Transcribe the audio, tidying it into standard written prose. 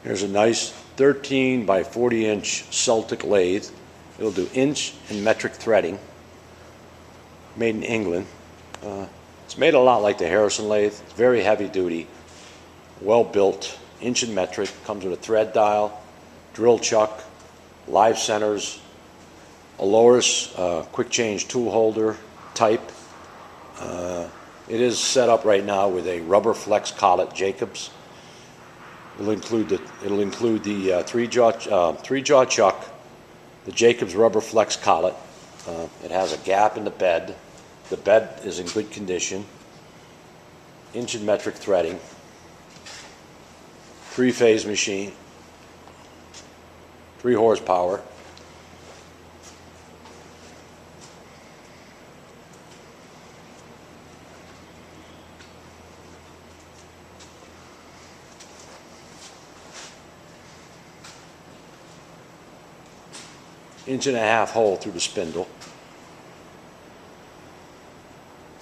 Here's a nice 13 by 40 inch Celtic lathe. It'll do inch and metric threading. Made in England. It's made a lot like the Harrison Lathe. It's very heavy duty, well built, inch and metric. Comes with a thread dial, drill chuck, live centers, Aloris quick change tool holder type. It is set up right now with a rubber flex collet Jacobs. It'll include the three jaw chuck, the Jacobs rubber flex collet. It has a gap in the bed. The bed is in good condition. Inch and metric threading. 3-phase machine. 3 horsepower. Inch and a half hole through the spindle.